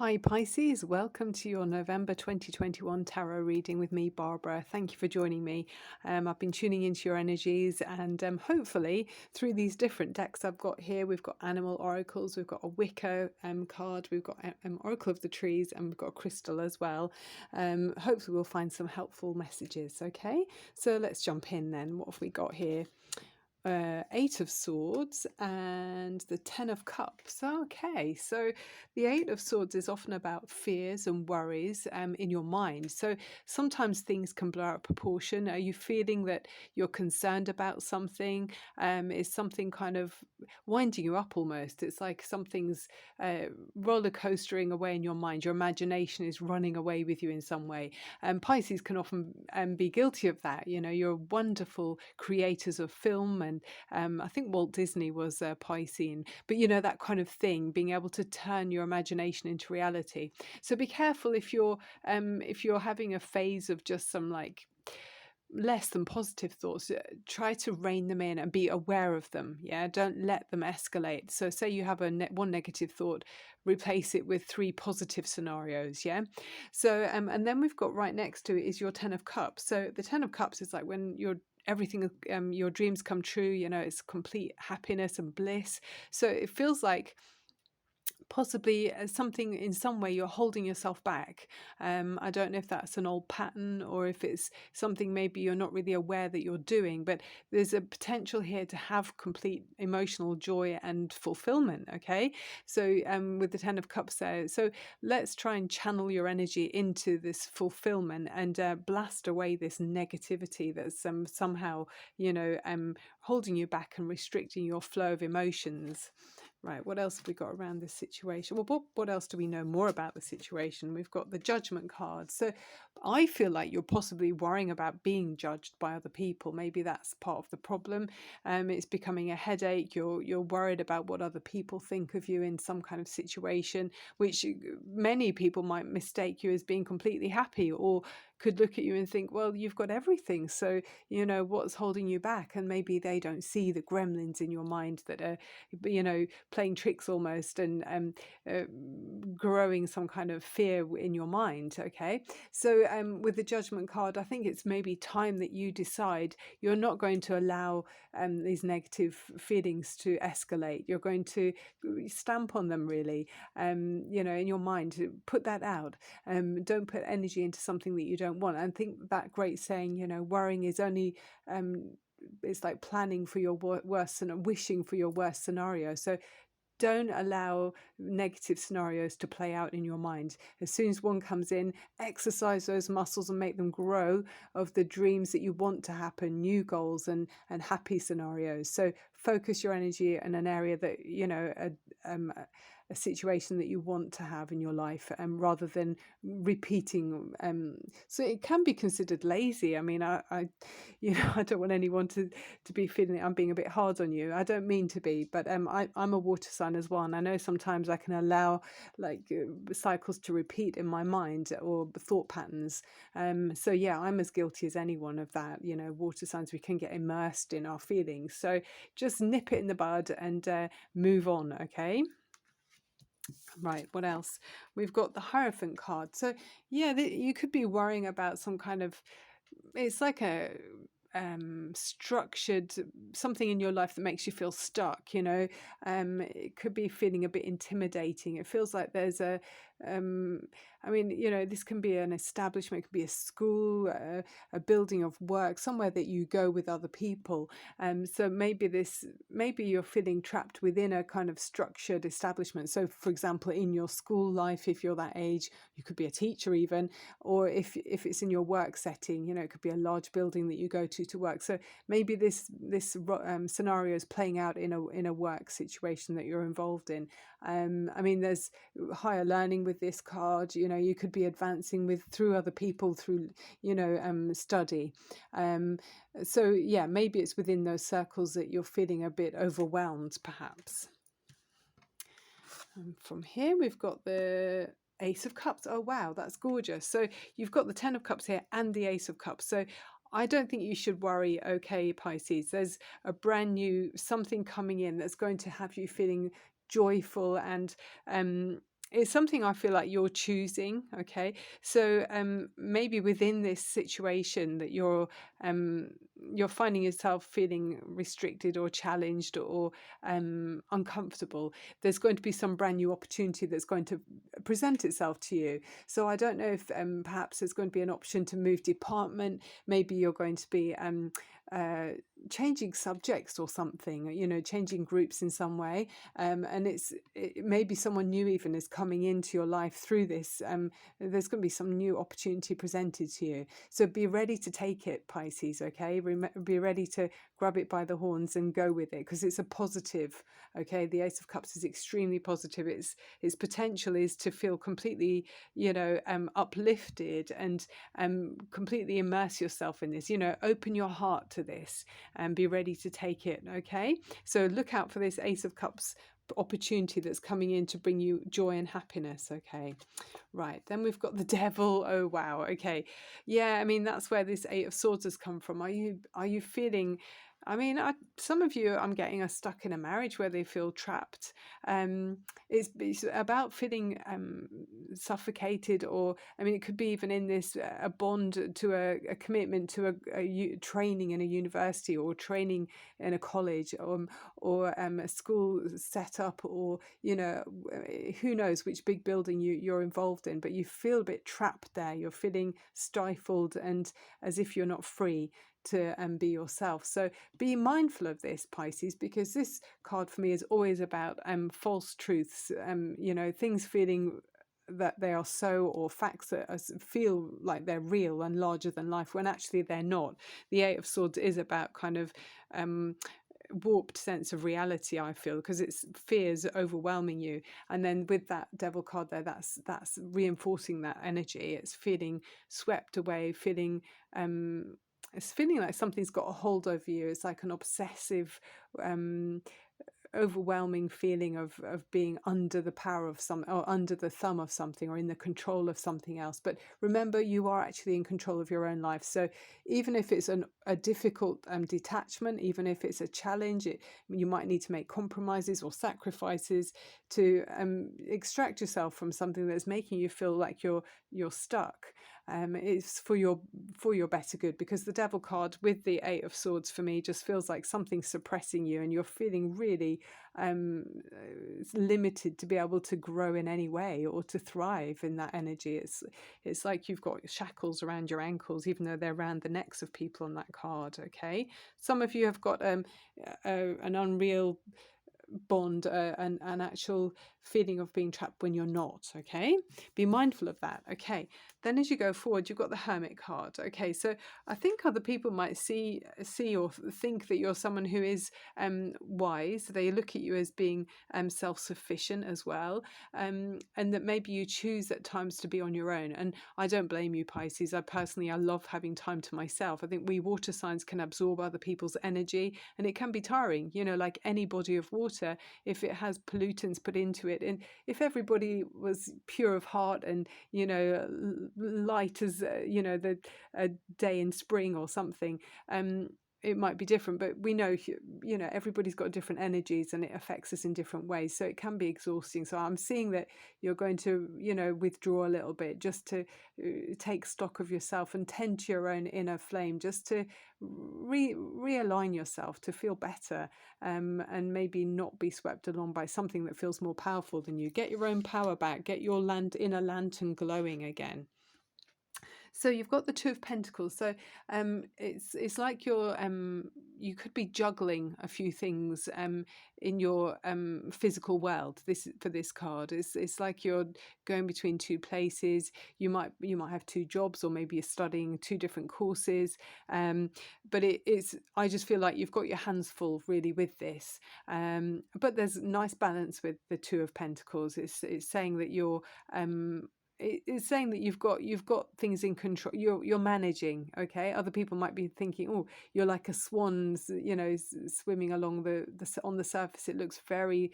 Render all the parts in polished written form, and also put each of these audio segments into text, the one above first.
Hi Pisces, welcome to your November 2021 tarot reading with me, Barbara. Thank you for joining me. I've been tuning into your energies and hopefully through these different decks I've got here, we've got animal oracles, we've got a Wicca card, we've got Oracle of the Trees, and we've got a crystal as well. Hopefully we'll find some helpful messages, okay? So let's jump in then. What have we got here? Eight of Swords and the Ten of Cups. Okay, so the Eight of Swords is often about fears and worries in your mind. So sometimes things can blow out of proportion. Are you feeling that you're concerned about something? Is something kind of winding you up almost? It's like something's roller coastering away in your mind. Your imagination is running away with you in some way. Pisces can often be guilty of that. You know, you're wonderful creators of film, and I think Walt Disney was Piscean, but you know, that kind of thing, being able to turn your imagination into reality. So be careful if you're having a phase of just some like less than positive thoughts. Try to rein them in and be aware of them. Yeah, don't let them escalate. So say you have one negative thought, replace it with 3 positive scenarios. Yeah, so and then we've got right next to it is your 10 of Cups. So the 10 of Cups is like when you're everything, your dreams come true, you know, it's complete happiness and bliss. So it feels like possibly something in some way you're holding yourself back. I don't know if that's an old pattern or if it's something maybe you're not really aware that you're doing, but there's a potential here to have complete emotional joy and fulfillment. Okay, so with the 10 of Cups there, so let's try and channel your energy into this fulfillment and blast away this negativity that's somehow, you know, holding you back and restricting your flow of emotions. Right, what else have we got around this situation? Well, what else do we know more about the situation? We've got the Judgment card. So I feel like you're possibly worrying about being judged by other people. Maybe that's part of the problem. It's becoming a headache. You're worried about what other people think of you in some kind of situation, which many people might mistake you as being completely happy, or could look at you and think, well, you've got everything, so you know what's holding you back. And maybe they don't see the gremlins in your mind that are, you know, playing tricks almost, and uh, growing some kind of fear in your mind. Okay, so with the Judgment card, I think it's maybe time that you decide you're not going to allow these negative feelings to escalate. You're going to stamp on them, really, you know, in your mind, to put that out. Don't put energy into something that you don't want. And think that great saying, you know, worrying is only it's like planning for your worst and wishing for your worst scenario. So don't allow negative scenarios to play out in your mind. As soon as one comes in, exercise those muscles and make them grow of the dreams that you want to happen, new goals and happy scenarios. So focus your energy in an area that, you know, a situation that you want to have in your life, rather than repeating. So it can be considered lazy. I mean, I you know, I don't want anyone to be feeling I'm being a bit hard on you. I don't mean to be, but I'm a water sign as well, and I know sometimes I can allow like cycles to repeat in my mind, or thought patterns. So yeah, I'm as guilty as anyone of that. You know, water signs, we can get immersed in our feelings. So just nip it in the bud and move on. Okay. Right, what else? We've got the Hierophant card. So yeah, you could be worrying about some kind of, it's like a structured something in your life that makes you feel stuck. You know, it could be feeling a bit intimidating. It feels like there's a I mean, you know, this can be an establishment, it could be a school, a building of work, somewhere that you go with other people. So maybe you're feeling trapped within a kind of structured establishment. So for example, in your school life, if you're that age, you could be a teacher even, or if it's in your work setting, you know, it could be a large building that you go to work. So maybe this scenario is playing out in a work situation that you're involved in. I mean, there's higher learning with this card. You know, you could be advancing through other people, through, you know, study. So yeah, maybe it's within those circles that you're feeling a bit overwhelmed, perhaps. And from here, we've got the Ace of Cups. Oh wow, that's gorgeous. So you've got the 10 of Cups here and the Ace of Cups. So I don't think you should worry. Okay, Pisces, there's a brand new something coming in that's going to have you feeling joyful and it's something I feel like you're choosing. Okay, so maybe within this situation that you're finding yourself feeling restricted or challenged or uncomfortable, there's going to be some brand new opportunity that's going to present itself to you. So I don't know if perhaps there's going to be an option to move department. Maybe you're going to be uh, changing subjects or something, you know, changing groups in some way. And maybe someone new even is coming into your life through this. There's going to be some new opportunity presented to you. So be ready to take it, Pisces, okay? Be ready to grab it by the horns and go with it, because it's a positive, okay? The Ace of Cups is extremely positive. Its potential is to feel completely, you know, uplifted and completely immerse yourself in this, you know, open your heart to this and be ready to take it, okay? So look out for this Ace of Cups opportunity that's coming in to bring you joy and happiness. Okay, right, then we've got the Devil. Oh wow, okay, yeah, I mean that's where this Eight of Swords has come from. Are you feeling, I mean, some of you I'm getting are stuck in a marriage where they feel trapped. It's about feeling suffocated, or I mean, it could be even in this a bond to a commitment to training in a university or training in a college, or a school set up, or you know, who knows which big building you're involved in, but you feel a bit trapped there. You're feeling stifled and as if you're not free to be yourself. So be mindful of this, Pisces, because this card for me is always about false truths, you know, things feeling that they are so, or facts that feel like they're real and larger than life when actually they're not. The Eight of Swords is about kind of warped sense of reality, I feel, because it's fears overwhelming you, and then with that Devil card there, that's reinforcing that energy. It's feeling swept away, feeling it's feeling like something's got a hold over you. It's like an obsessive overwhelming feeling of being under the power of some, or under the thumb of something, or in the control of something else. But remember, you are actually in control of your own life. So even if it's a difficult detachment, even if it's a challenge, you might need to make compromises or sacrifices to extract yourself from something that's making you feel like you're stuck. It's for your better good, because the Devil card with the Eight of Swords for me just feels like something's suppressing you, and you're feeling really limited to be able to grow in any way or to thrive in that energy. It's like you've got shackles around your ankles, even though they're around the necks of people on that card. Okay, some of you have got an unreal bond, an actual feeling of being trapped when you're not. Okay, be mindful of that. Okay, then as you go forward, you've got the Hermit card. Okay, so I think other people might see or think that you're someone who is wise. They look at you as being self-sufficient as well, and that maybe you choose at times to be on your own. And I don't blame you, Pisces. I love having time to myself. I think we water signs can absorb other people's energy, and it can be tiring, you know, like any body of water. If it has pollutants put into it, and if everybody was pure of heart and, you know, light as you know, the a day in spring or something, it might be different. But we know, you know, everybody's got different energies and it affects us in different ways, so it can be exhausting. So I'm seeing that you're going to, you know, withdraw a little bit, just to take stock of yourself and tend to your own inner flame, just to realign yourself to feel better, and maybe not be swept along by something that feels more powerful than you. Get your own power back, get your inner lantern glowing again. So you've got the Two of Pentacles. So it's like you could be juggling a few things in your physical world. For this card, it's like you're going between two places. You might have two jobs, or maybe you're studying two different courses. But it's, I just feel like you've got your hands full really with this. But there's nice balance with the Two of Pentacles. It's saying that you're it's saying that you've got things in control. You're managing. Okay, other people might be thinking, oh, you're like a swan, swimming along on the surface. It looks very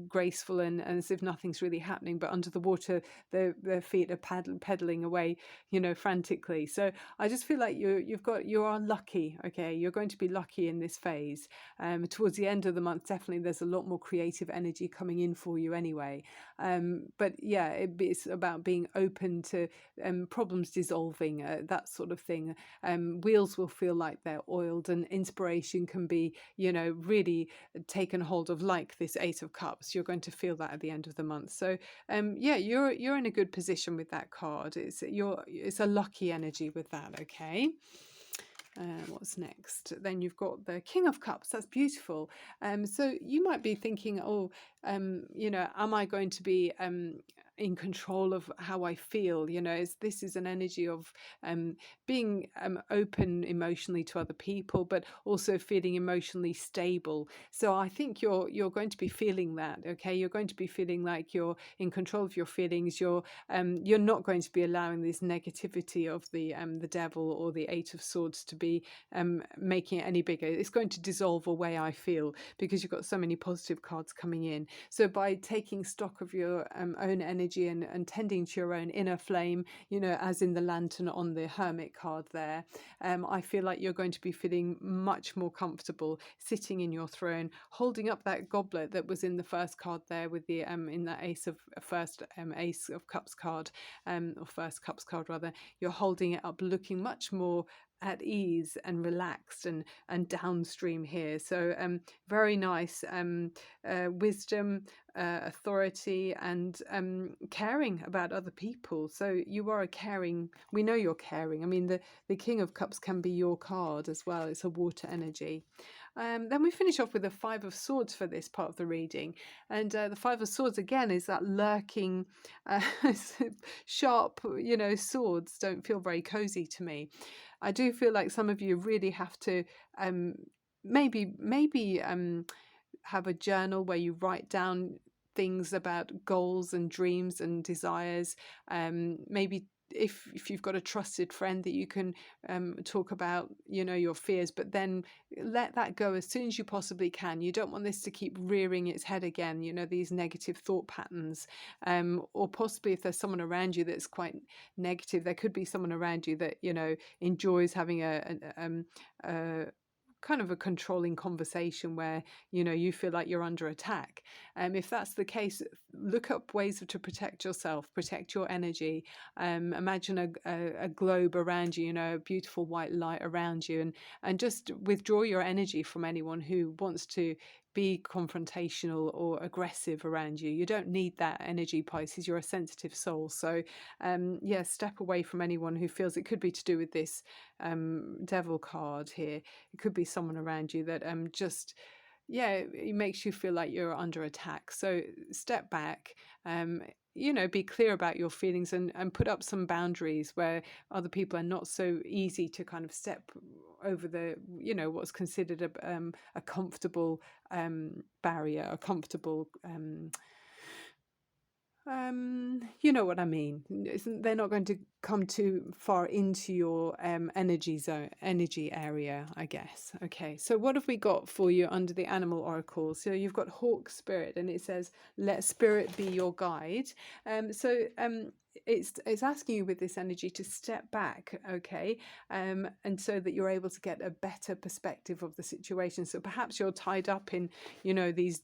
graceful and as if nothing's really happening, but under the water, their feet are pedaling away, frantically. So I just feel like you are lucky. Okay, you're going to be lucky in this phase. Towards the end of the month, definitely there's a lot more creative energy coming in for you anyway. But yeah, it's about being open to problems dissolving, that sort of thing. Wheels will feel like they're oiled, and inspiration can be, really taken hold of, like this Eight of Cups. You're going to feel that at the end of the month. So yeah, you're in a good position with that card. It's a lucky energy with that. Okay. What's next? Then you've got the King of Cups. That's beautiful. So you might be thinking, oh, am I going to be in control of how I feel? This is an energy of being open emotionally to other people, but also feeling emotionally stable. So I think you're going to be feeling that. Okay, you're going to be feeling like you're in control of your feelings. You're not going to be allowing this negativity of the devil or the Eight of Swords to be making it any bigger. It's going to dissolve away, I feel, because you've got so many positive cards coming in. So by taking stock of your own energy and tending to your own inner flame, as in the lantern on the Hermit card there, I feel like you're going to be feeling much more comfortable sitting in your throne, holding up that goblet that was in the first card there with the in that Ace of Cups card, or first Cups card rather. You're holding it up, looking much more at ease and relaxed and downstream here. So very nice wisdom, authority, and caring about other people. So you are we know you're caring. I mean, the King of Cups can be your card as well. It's a water energy. Then we finish off with the Five of Swords for this part of the reading. And the Five of Swords, again, is that lurking, sharp, swords don't feel very cozy to me. I do feel like some of you really have to maybe have a journal where you write down things about goals and dreams and desires. Maybe if you've got a trusted friend that you can talk about, your fears, but then let that go as soon as you possibly can. You don't want this to keep rearing its head again, these negative thought patterns. Or possibly if there's someone around you that's quite negative, there could be someone around you that, enjoys having a kind of a controlling conversation where you feel like you're under attack. If that's the case, look up ways to protect yourself, protect your energy. Imagine a globe around you, a beautiful white light around you, and just withdraw your energy from anyone who wants to be confrontational or aggressive around you. You don't need that energy, Pisces. You're a sensitive soul. So yeah, step away from anyone who feels it could be to do with this devil card here. It could be someone around you that just, yeah, it makes you feel like you're under attack. So step back, be clear about your feelings and put up some boundaries where other people are not so easy to kind of step over the, what's considered a comfortable barrier, a comfortable you know what I mean. They're not going to come too far into your energy area, I guess. Okay, so what have we got for you under the animal oracle? So you've got hawk spirit, and it says, let spirit be your guide. It's asking you with this energy to step back, okay, and so that you're able to get a better perspective of the situation. So perhaps you're tied up in, these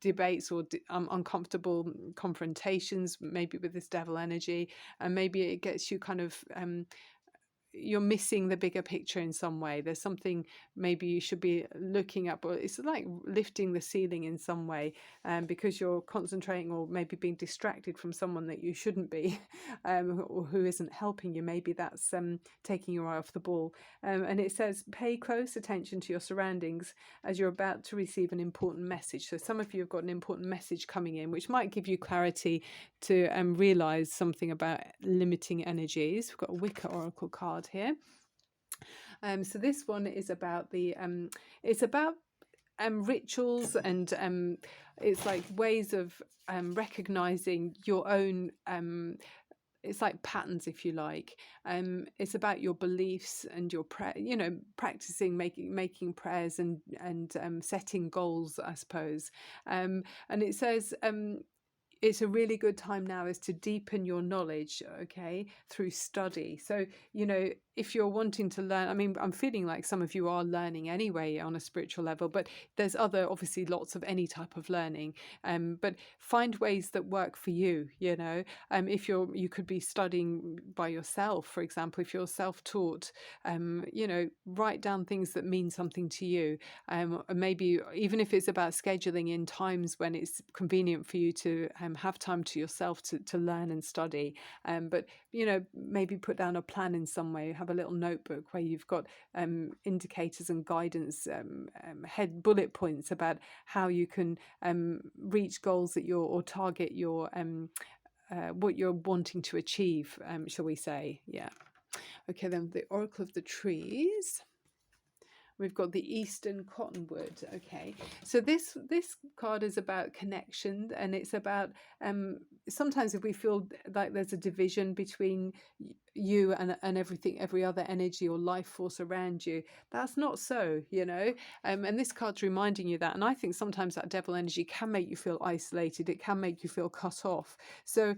debates or uncomfortable confrontations, maybe with this devil energy, and maybe it gets you kind of you're missing the bigger picture in some way. There's something maybe you should be looking at, but it's like lifting the ceiling in some way, because you're concentrating or maybe being distracted from someone that you shouldn't be, or who isn't helping you. Maybe that's taking your eye off the ball. And it says, pay close attention to your surroundings as you're about to receive an important message. So some of you have got an important message coming in, which might give you clarity to realize something about limiting energies. We've got a Wicker Oracle card here. So this one is about it's about rituals, and it's like ways of recognizing your own it's like patterns, if you like. It's about your beliefs and your practicing making prayers and setting goals, I suppose. And it says, it's a really good time now is to deepen your knowledge, okay, through study. So, if you're wanting to learn, I mean, I'm feeling like some of you are learning anyway on a spiritual level, but there's obviously lots of any type of learning. But find ways that work for you, if you could be studying by yourself, for example, if you're self-taught, write down things that mean something to you. Maybe even if it's about scheduling in times when it's convenient for you to have time to yourself to learn and study. But maybe put down a plan in some way. Have a little notebook where you've got indicators and guidance, head bullet points about how you can reach goals that or target your what you're wanting to achieve, shall we say. Yeah. Okay, then the Oracle of the Trees. We've got the Eastern Cottonwood. Okay, so this card is about connection, and it's about sometimes if we feel like there's a division between you and every other energy or life force around you, that's not so, and this card's reminding you that. And I think sometimes that devil energy can make you feel isolated. It can make you feel cut off. So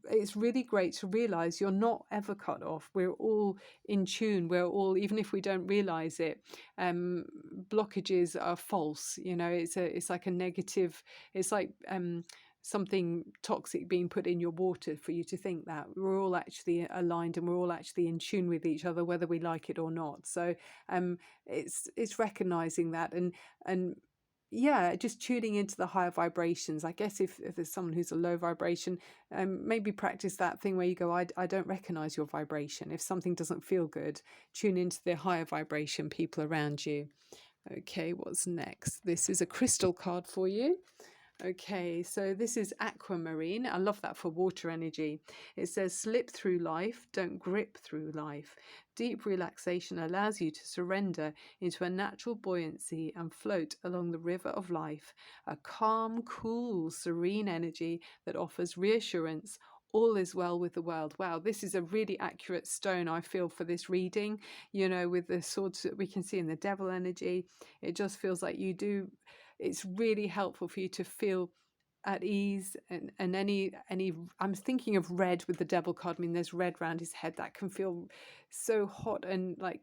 it's really great to realize you're not ever cut off. We're all in tune. We're all, even if we don't realize it, blockages are false. It's like a negative, it's like something toxic being put in your water for you to think that. We're all actually aligned, and we're all actually in tune with each other, whether we like it or not. So it's recognizing that, and yeah, just tuning into the higher vibrations. I guess if there's someone who's a low vibration, maybe practice that thing where you go, I don't recognize your vibration. If something doesn't feel good, tune into the higher vibration people around you. Okay, what's next? This is a crystal card for you. Okay, so this is aquamarine. I love that for water energy. It says, slip through life, don't grip through life. Deep relaxation allows you to surrender into a natural buoyancy and float along the river of life, a calm, cool, serene energy that offers reassurance. All is well with the world. Wow, this is a really accurate stone, I feel, for this reading. With the swords that we can see in the devil energy, it just feels like you do. It's really helpful for you to feel at ease, and any I'm thinking of red with the devil card. I mean, there's red around his head that can feel so hot and like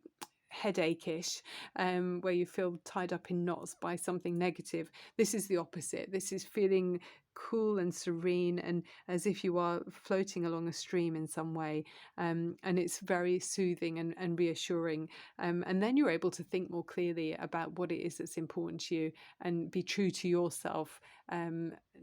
headacheish, where you feel tied up in knots by something negative. This is the opposite. This is feeling cool and serene, and as if you are floating along a stream in some way, and it's very soothing and reassuring, and then you're able to think more clearly about what it is that's important to you and be true to yourself.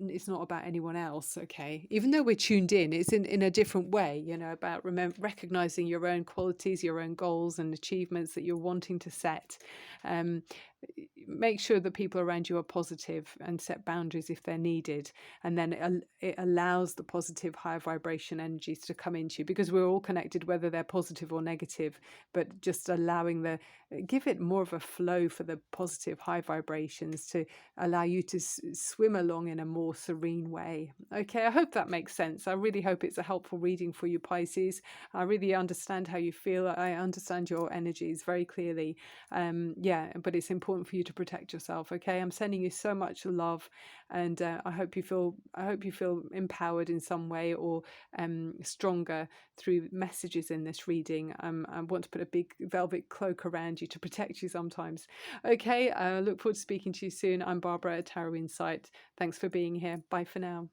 It's not about anyone else, okay? Even though we're tuned in, it's in a different way, about recognizing your own qualities, your own goals and achievements that you're wanting to set. Make sure that people around you are positive and set boundaries if they're needed. And then it allows the positive, higher vibration energies to come into you, because we're all connected, whether they're positive or negative, but just give it more of a flow for the positive, high vibrations to allow you to swim along in a more serene way. Okay, I hope that makes sense. I really hope it's a helpful reading for you, Pisces. I really understand how you feel. I understand your energies very clearly. But it's important for you to protect yourself. Okay, I'm sending you so much love, and I hope you feel empowered in some way, or stronger through messages in this reading. I want to put a big velvet cloak around you to protect you sometimes. Okay, I look forward to speaking to you soon. I'm Barbara at Tarot Insight. Thanks for being here. Bye for now.